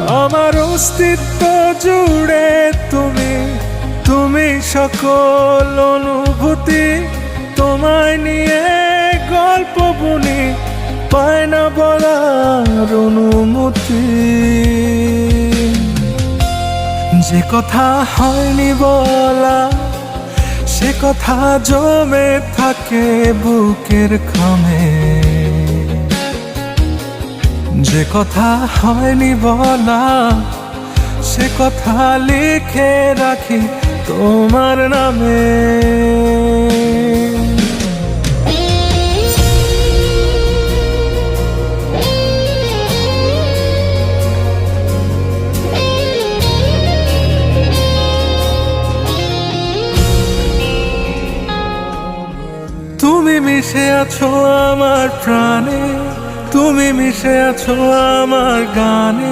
আমার অস্তিত্ব জুড়ে তুমি, তুমি সকল অনুভূতি। তোমায় নিয়ে গল্প বুনি, পায় না বলার অনুমতি। যে কথা হয়নি বলা, সে কথা জমে থাকে বুকের খামে। যে কথা হয়নি বলা, সে কথা লিখে রাখি তোমার নামে। তুমি মিশে আছো আমার প্রাণে, তুমি মিশে আছো আমার গানে।